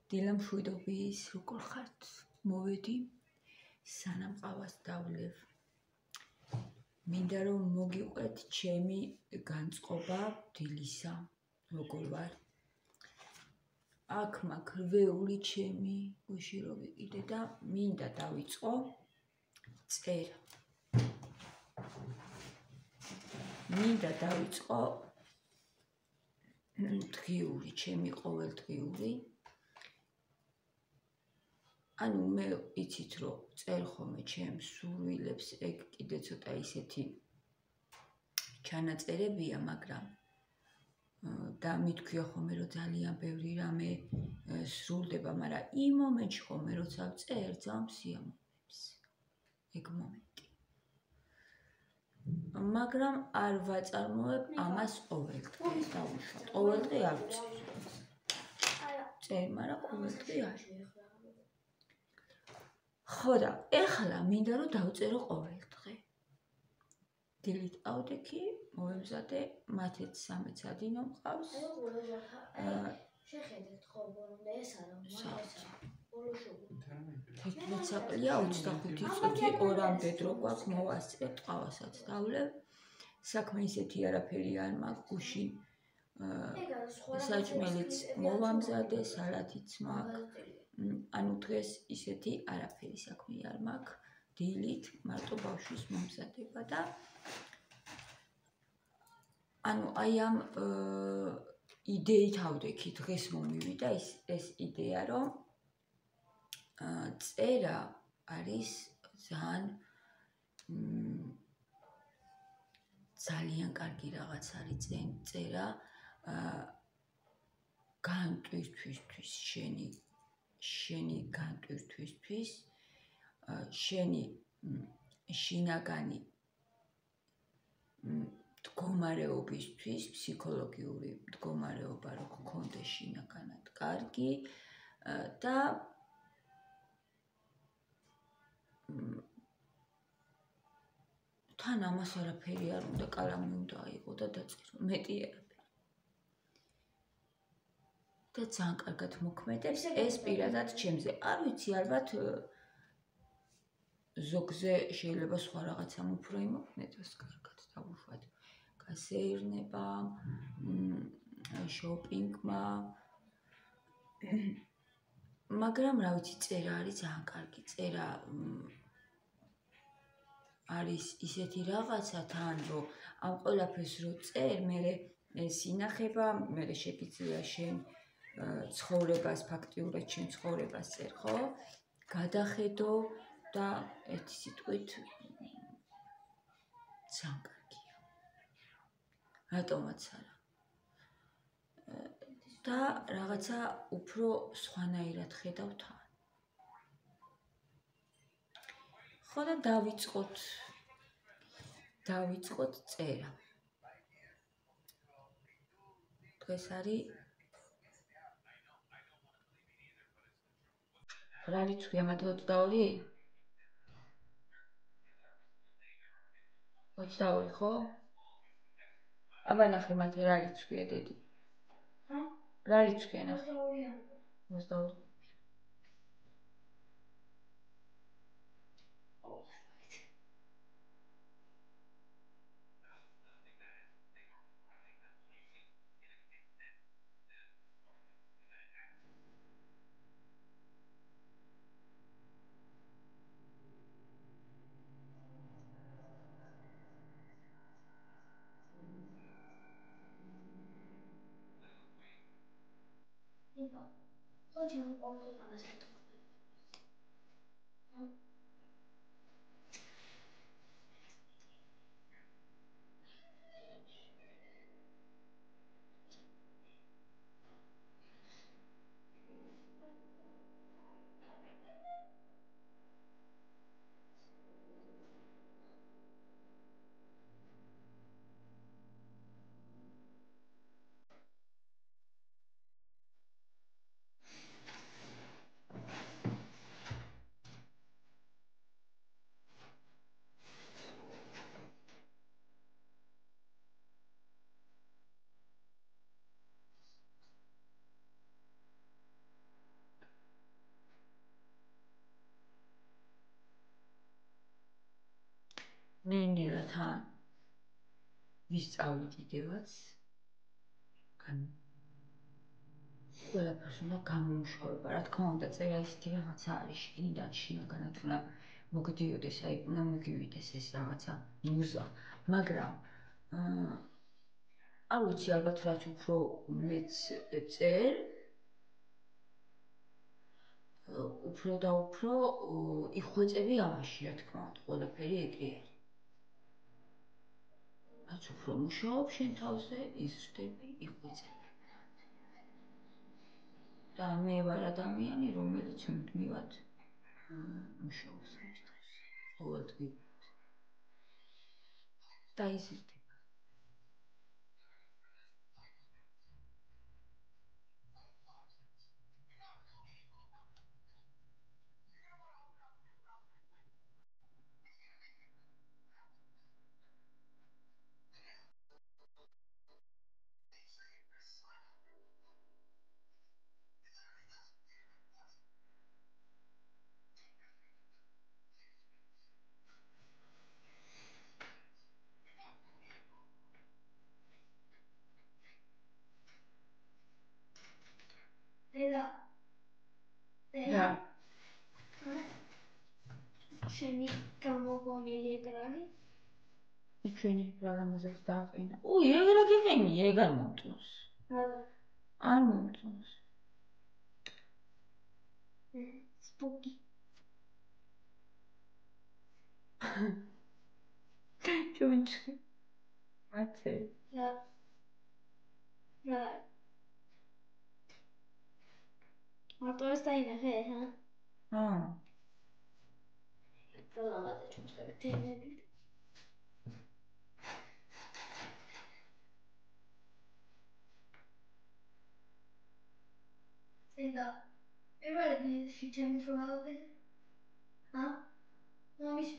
დილა მშვიდობის, როგორ ხართ? მოვედი, სანამ ყავას დავლევ. მინდა რომ მოგიყვეთ ჩემი განწყობა დილისა, როგორ ვარ. აქ მაქვს რვეული ჩემი, გუშინ რო ვიყიდე და მინდა დავიწყო წერა. მინდა დავიწყო დღიური, ჩემი ყოველდღიური. ანუ მე იცით რომ წერ ხოლმე ჩემს სურვილებს, ეგ კიდე ცოტა ისეთი ჩანაწერებია, მაგრამ და მithქვია ხოლმე რომ ძალიან ბევრი რამე სრულდება, მაგრამ იმ მომენტში ხოლმე როცა ვწერ, ძალიან სიამოვნებს ეგ მომენტი. მაგრამ არ ვაწარმოებ ამას ყოველდღე, დავუშვათ. ყოველდღე არ ვწერ. წერ, მაგრამ ყოველდღე არ. ხო და ეხლა მინდა რომ დავწერო ყოველდღე. დილით ავდექი, მოვემზადე, მათეც სამეც ადინო მყავს. შეხედეთ ხო, ბოლომდე ეს არა, ბოლოშობი. 11 საკლია 25 წუთი 2-მდე დრო გვაქვს მოვასწრეთ, ყავასაც დავლევ. საქმე ისეთი არაფერი არ მაქვს, გუშინ საჭმელიც მოვამზადე, სალათიც მაქვს. ანუ დღეს ისეთი არაფერი საქმე არ მაქვს. დილით მარტო ბავშვის მომზადება და ანუ აი ამ იდეით ავდექი, დღეს მომივიდა ეს იდეა, რომ წერა არის ძალიან კარგი რაღაც არის წერა განტვირთვისთვის, შენი განტვირთვისთვის, შენი შინაგანი მდგომარეობისთვის, ფსიქოლოგიური მდგომარეობა რო გქონდეს შინაგანად კარგი და თან ამას არაფერი არ უნდა, კალამი უნდა აიღო და დაწერო, მეტი არაფერი. და ძალიან კარგად მოქმედებს ეს პირადად ჩემზე. არ ვიცი, ალბათ ზოგზე შეიძლება სხვა რაღაცამ უფრო იმოქმედოს კარგად, დავუშვათ. გასეირნება, შოპინგმა. მაგრამ რა ვიცი, წერა არის ძალიან კარგი. წერა არის ისეთი რაღაცა თან, რომ ამ ყველაფერს რო წერ, მერე სინახება, მერე შეგიძლია შენ ცხოვრებას, ფაქტიურად შენ ცხოვრებას წერ, ხო? გადახედო და ერთი სიტყვით ძალიან კარგია. რატომაც არა. და რაღაცა უფრო სხვანაირად ხედავ თან. ხო და დავიწყოთ წერა. დღეს არის რა რიცხვია, მათ 22? 22, ხო? აბა ნახე მათე რა რიცხვია, დედი? რა რიცხვია ნახე? 22. ნინირა თან ვისწავლი კიდევაც ყველაფერს უნდა გამომუშავება, რა თქმა უნდა, წერა ისეთი რაღაცა არის შინიდან შინაგანად უნდა მოგდიოდეს, აი უნდა მოგივიდეს ეს რაღაცა მუზა, მაგრამ არ ვიცი, ალბათ რაც უფრო მეც წერ, უფრო და უფრო იხვეწები ამაში, რა თქმა უნდა, ყველაფერი ეგრეა. რაც უფრო მუშაობ შენ თავზე, ის ხდები იხვეწები. და მე ვარ ადამიანი, რომელიც მუდმივად მუშაობს ამის თავზე. ყოველდღიურად. და იზრდება. და შენი გამოგონილი ეგრარი? ჩვენი პროგრამაზეც დააყენა. ეგრა გიყენი, ეგარ მომწონს. არ მომწონს. სპუკი. ჩუნჩი. მათე. რა. მარტო ეს დაინახე, ჰა? პროგრამაზე ჩუმწები თემები. და პირველი ჩემი პროგრამაზე. ჰა? მომიშ.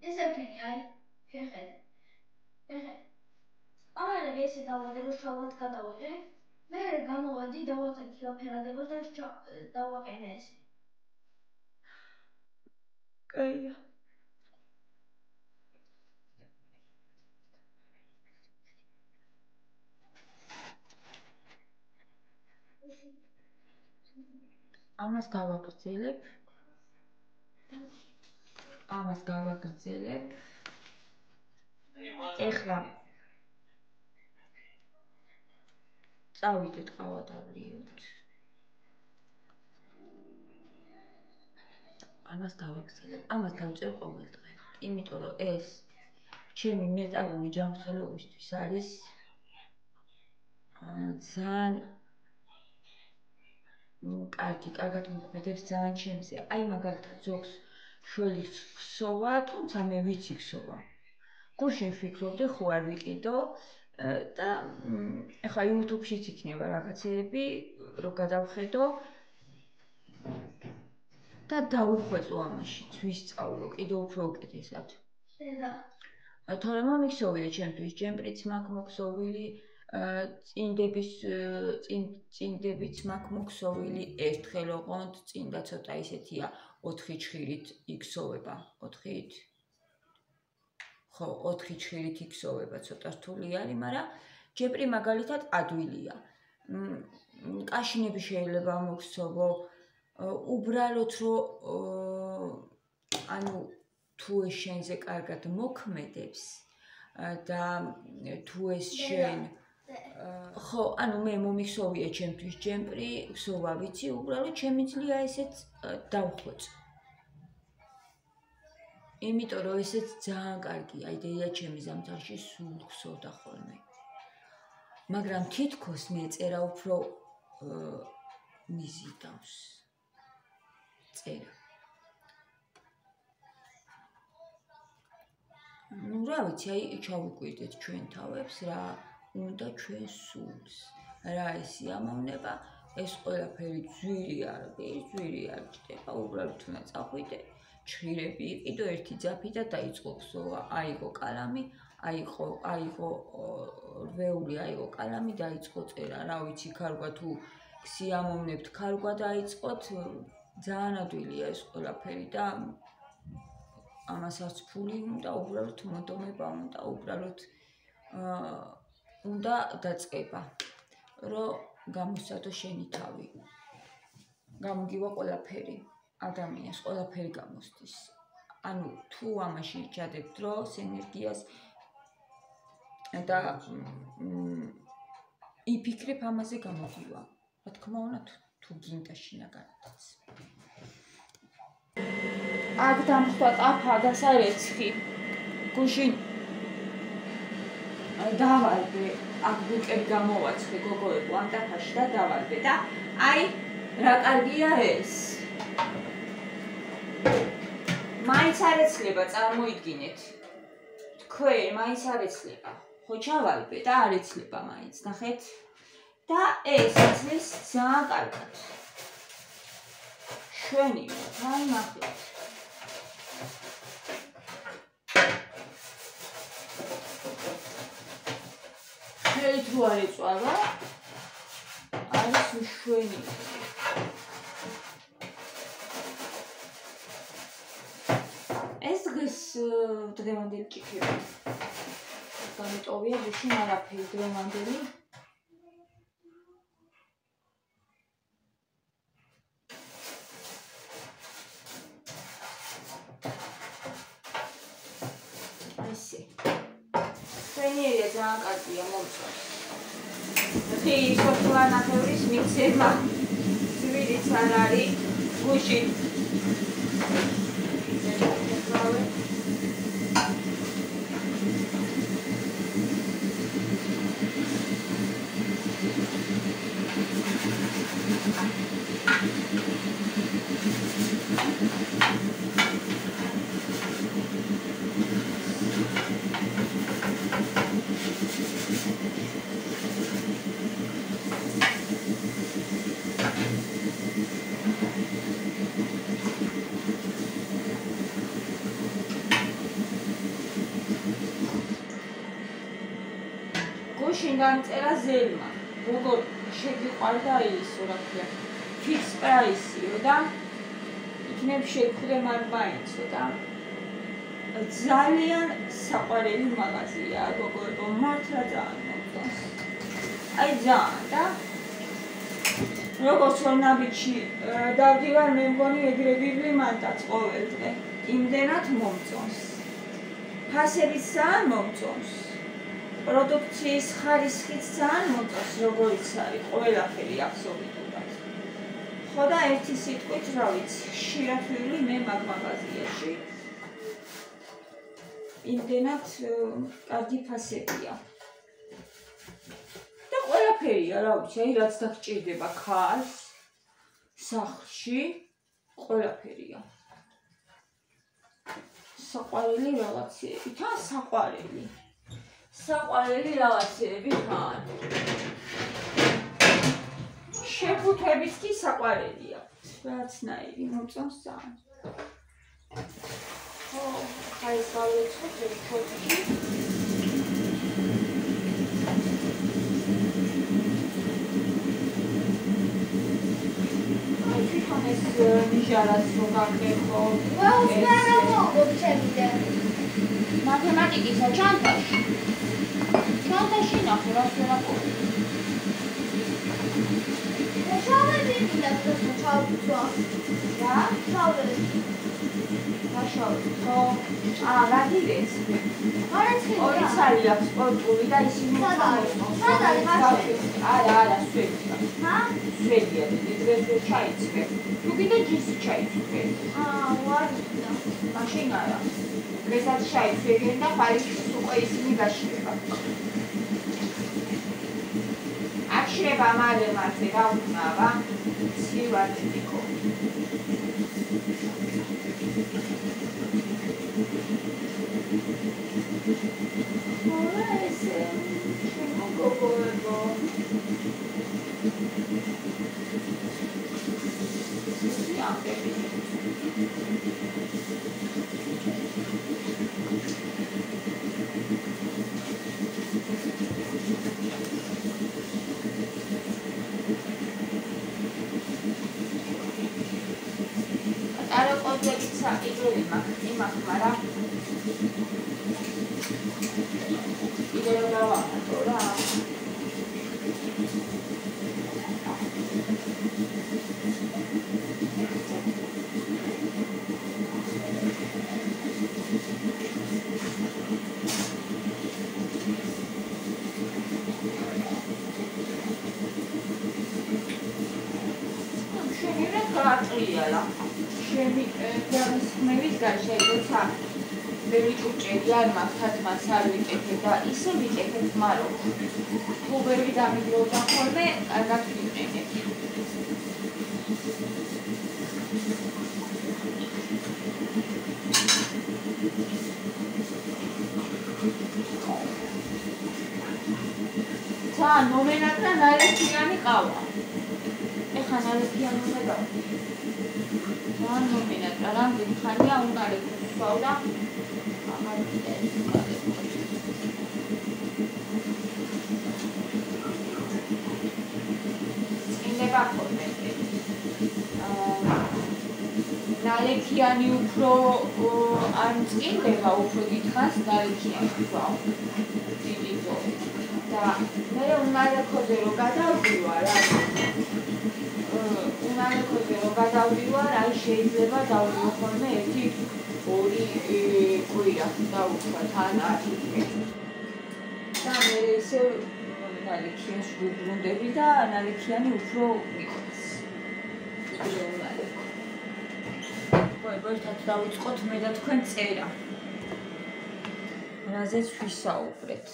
ესეთი აი, შეხედე. ამაზე ესე დავადე, რომ შავად გადავიღე. მე გამოვადი, დავახეთქი აფერადებას და დავაყენე ესე. კაია. ამას გავაგრძელებ. ეხლა წავიდეთ ყავადავრიოთ. ამას დავაგრძელებ. ამას დავწერ ყოველ დღე. იმიტომ რომ ეს ჩემი მენტალური ჯანმრთელობისთვის არის ძალიან კარგად მოქმედებს ძალიან ჩემზე. აი მაგალითად ზოგს შველის ქსოვა, თუმცა მე ვიცი ქსოვა. გუშინ ვფიქრობდი ხო არ ვიყიდო და ეხლა YouTube-შიც იქნება რაღაცეები, რომ გადავხედო და დავუხვეწო ამაში, ვისწავლო კიდევ უფრო უკეთესად. თორემ მომიქსოვია ჩემთვის, ჯემპრიც მაქვს მოქსოვილი, წინდებიც მაქვს მოქსოვილი, ერთხელ ოღონდ, წინდა ცოტა ისეთია 4 ჩხირით იქსოვება, 4-ით. ხო, 4 ჩხირით იქსოვება, ცოტა რთული არის, მაგრამ ჯემპრი მაგალითად ადვილია. კაშინები შეიძლება მოქსოვო, უბრალოდ რომ ანუ თუ ეს შენზე კარგად მოქმედებს და თუ ეს შენ ხო, ანუ მე მომიქსოვია ჩემთვის ჯემპრი, ქსოვა ვიცი, უბრალოდ შემიძლია ესეც დავხვეწო. იმიტომ რომ ესეც ძალიან კარგია, იდეა ჩემი ზამთარში სულ ქსოვდა ხოლმე. მაგრამ თითქოს მე წერა უფრო მიზიდავს. წერა. ну რა ვიცი, აი ჩავიკვირდეთ ჩვენ თავებს რა უნდა ჩვენ სულს. რა ეს სიამოვნება, ეს ყველაფერი ძვირი არ ჭდება, უბრალოდ უნდა წახვიდე, ჩხირები იყიდო ერთი ძაფი და დაიწყო ქსოვა. აიღო კალამი, აიღო რვეული, აიღო კალამი, დაიწყო წერა. რა ვიცი, ქარგვა თუ სიამოვნებთ, ქარგვა დაიწყოთ, ძალიან ადვილია ეს ყველაფერი და ამას არც ფული უნდა, უბრალოდ მონდომება უნდა, უბრალოდ უნდა დაწყება, რომ გამოსცადო შენი თავი. გამოგივა ყველაფერი, ადამიანს ყველაფერი გამოსდის. ანუ თუ ამაში ჩადებ დროს, ენერგიას და იფიქრებ ამაზე გამოგივა. რა თქმა უნდა, თუ გინდა შინაგანადაც. აქ დამხვდა ტაფა და სარეცხი. გუშინ დავალბე, აქ ბუკები გამოვაცხე გოგოებო ამ ტაფაში და დავალბე და აი რა კარგია ეს. მაინც არ ეცლება წარმოიდგინეთ. თქვენ მაინც არ ეცლება. ხო ჩავალბე და არ ეცლება მაინც, ნახეთ. და ეს იცის ძალიან კარგად. შვენივრად, აი ნახეთ. შევით რო არ ეწვალა, არის შვენივრად. ეს დღეს დღევანდელი ჭიქები. გამიტოვია გუშინ არაფერი დღევანდელი. Შვენიერია ძალიან კარგია მომწონს. ხის ფოთლანახევრის მიცემა ძვირიც არ არის გუშინ. გუშინ დამწერა ზელმა, როგორ შეგიყვარდა ისო რა ქვია, ფიქს პრაისიო და იქნებ შეხვდე მაინცო და ძალიან საყვარელი მაღაზია, გოგოებო, მართლა ძალიან მომწონს. აი ძალიან და როგორც რომ ნაბიჯში დავდივარ, მე მგონი ეგრე ვივლი მანდაც ყოველ დღე. იმდენად მომწონს. ფასებიც ძალიან მომწონს. პროდუქციის ხარისხიც ძალიან მომწონს, როგორიც არის, ყველაფერი აბსოლუტურად. ხო და ერთი სიტყვით, რა ვიცი, ხშირად ვივლი მე მაგ მაღაზიაში. იმდენად კარგი ფასებია. და ყველაფერია, რა ვიცი, აი რაც დაგჭირდება ქარს, სახლში, ყველაფერია. საყვარელი რაღაცეები, თან საყვარელი. საყვარელი რაღაცეები თან. შეფუთვებიც კი საყვარელია. რაღაცნაირი მომწონს ძალიან. ხო, ხაი გავეცხოთ ერთში. აი თვითონ ეს ნიჟარას რო გაკეთო. ვაუსმერო მოგჩემიდე. მათემატიკისა ჩანთაში. ჩანთაში ნახე რას ვერაყოლე. შავები მინდა ჩავწვა. რა? შავები. შავები. ხო. რადირეს? ორი ცალი აქვს სპორტული და ისინი მოწამეს. სად არის მაშინ? არა, სვეტია. სვეტია, დღეს ვერ ჩაიცვე. თუ კიდე ჯინსი ჩაიცვე. ვარდა. მაშინ არა. დღესაც ჩაიცვე და ხალხის უკვე ისინი გაშრება. აშრება მალე გავხნავა. სივარდიკო. არა, კონტექსტი საერთოდ მაგ მაქვს, მაგრამ კიდე რომ დავამატო რა. გაატრიალა. შენი გამისმევის გარშე როცა ბევრი ჭურჭელი არ მაქვს, თათმას არ ვიკეთებ და ისე ვიკეთებ, მაგრამ თუ ბევრი დამიგროვდა ხოლმე, კარგად ვიყენებ. ძალიან მომენატრა ნალექიანი ყავა. ეხლა ნალექიანი უნდა გავხდი. ძალიან მომენატრა, რამდენი ხანია უნალექო ვსვავ და აღარ ვიტყვი. წინდება ხოლმე. ნალექიანი უფრო არ წინდება, უფრო დიდხანს ნალექიანი ვსვავ. დიდი ზომით. და მე უნალექოზე რო გადავდივარ, აი შეიძლება დავდივო ხოლმე 1-2 კვირა დავუშვათ ან არის. და მე ისე ნალექიანს ვუბრუნდები და ნალექიანი უფრო მიყვარს. ერთად დავიწყოთ მე და თქვენ წერა. რაზეც ვისაუბრეთ.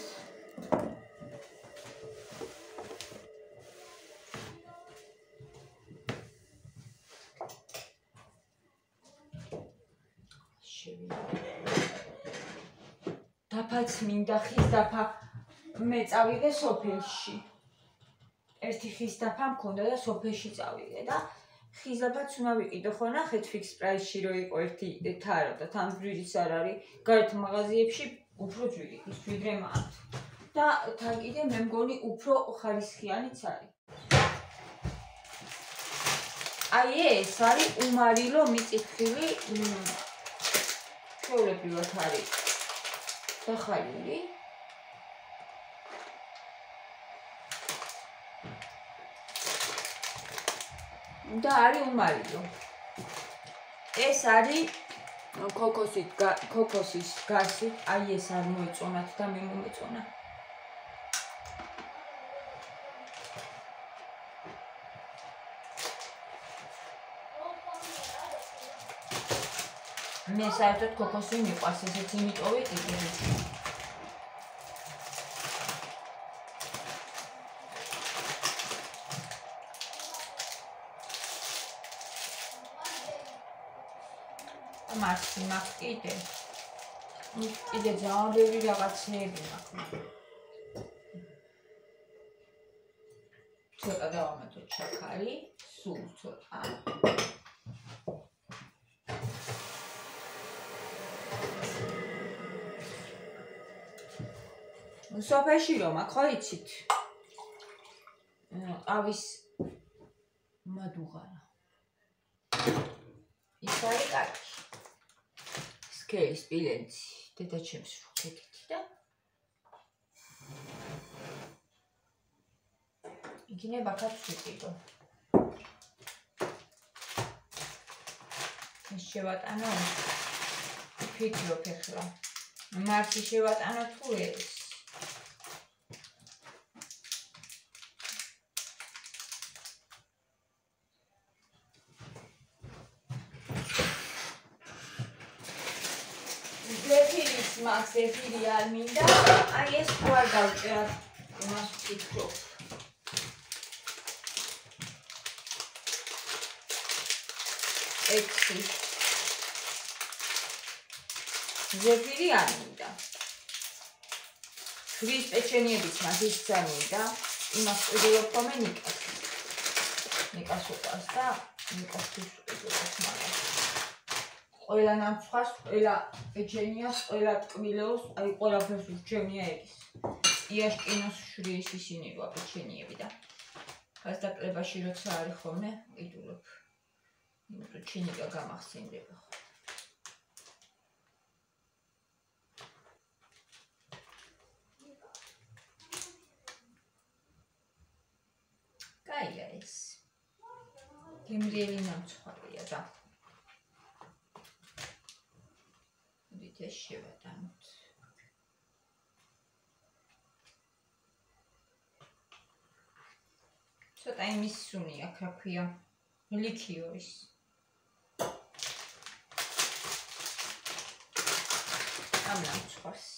დაფაც მინდა ხის დაფა მე წავიდე სოფელში. ერთი ხის დაფა მქონდა და სოფელში წავიდე და ხის დაფაც უნდა ვიყიდო, ხო ნახეთ ფიქს პრაისში რო იყო ერთი თარო და თან ძვირიც არ არის. გარეთ მაღაზიებში უფრო ძვირი ის ვიდრე მათ. და თან კიდე მე მგონი უფრო ხარისხიანიც არის. აი ეს არის უმარილო მიწითხვილი ჩვეულებრივად არის დახარული. და არის უმარილო. ეს არის ქოქოსის გარსით, აი ეს არ მოეწონათ და მე მომეწონა. მე საერთოდ ქოქოსი მიყვარს, ესეც იმიტომ ვიყიდე. მარცი მაქვს კიდე. კიდე ძალიან ბევრი რაღაცეები მაქვს. ცოტა დავამატოთ შაქარი, სულ ცოტა. სოფელში რომ აქ ხო იცით? ყავის მადუღარა. ის არის კარგი. სქელის სპილენცი, დედაჩემს ვუქეთით და იქნება კაც ვიყიდო. ეს შევატანო ვფიქრობ ახლა. მარცი შევატანო თუ ეს? მაქს ეფირი არ მინდა, აი ეს ხო არ დავჭერათ, იმას ვფიქრობ. ექვსი. ზეფირი არ მინდა. ჯვრის პეჩენიებიც მას ისიც არ მინდა, იმას ვყიდულობ ხოლმე ნიკას. ნიკას უყვარს და ნიკასთვის ვყიდულობ მაგას. ყველა ნამცხვარს, ყველა პეჩენიას, ყველა ტკბილეოს, აი ყველაფერს ვრჩევნია ეგის. იაშკინოს შვრიის ისინი როა პეჩენიები და გასდაკლებაში როცა არის ხოლმე ვყიდულობ. იმიტომ ჩინიკა გამახსენდება. კაია ეს. გემრიელი ნამცხვარია და. მოდით ეს შევატანოთ. ცოტა იმის სუნი აქ რა ქვია, ლიქიორის. ამ ნამცხვარს.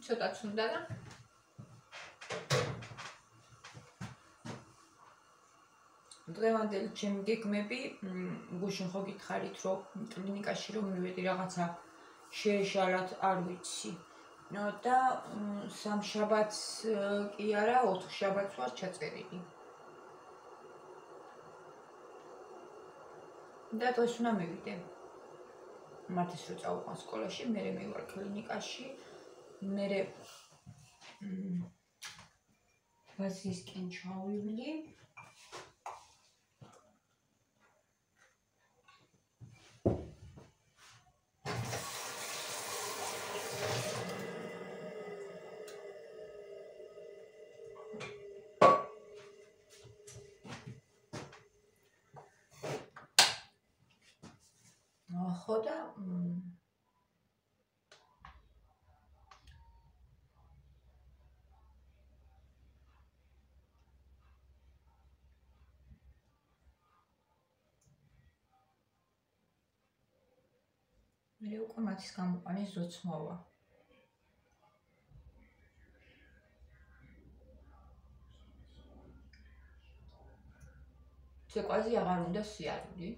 ცოტაც უნდა და დღევანდელი ჩემი გეგმები გუშინ ხო გითხარით რომ კლინიკაში რომ მივედი რაღაცა შეეშალათ არ ვიცი და სამშაბათს კი არა 4 შაბათს ვარ ჩაწერილი და დღეს უნდა მივიდე მათეს რო წავყვან სკოლაში მე მივარ კლინიკაში მე ბაზისკენ ჩავივლი ხო და მე უკვე მათის გამოყვანის დროც მოვა. ცეკვაზე აღარ უნდა სიარული.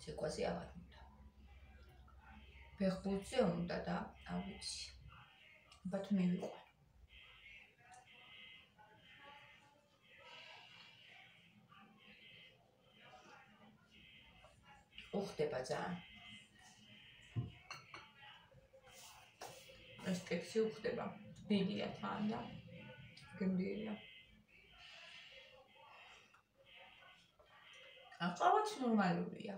ცეკვაზე აღარ უნდა. ფეხბურთზე უნდა და არ ვიცი. ალბათ მივიყვან. უხდება ძალიან. ეს ტექსი უხდება. ბილია თან და გემრიელია. ყავაც ნორმალურია.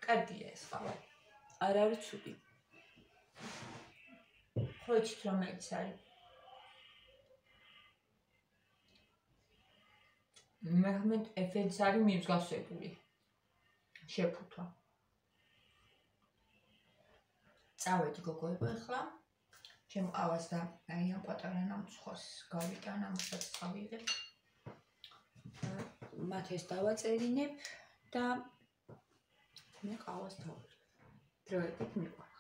კარგია ეს ყავა. არ არის ცუდი. ხო იცით რომელიც არის. მეხმედ ეფექტს არის მივსგავსებული. შეფუთვა. წავედი გოგოებო ახლა. ჩემ ყავას და აი ამ პატარა ნამცხვარს გავიტან ამასაც წავიღებ. მათ ეს დავაწერინებ და მე ყავას დავიღებ. დროებით მიყვარ.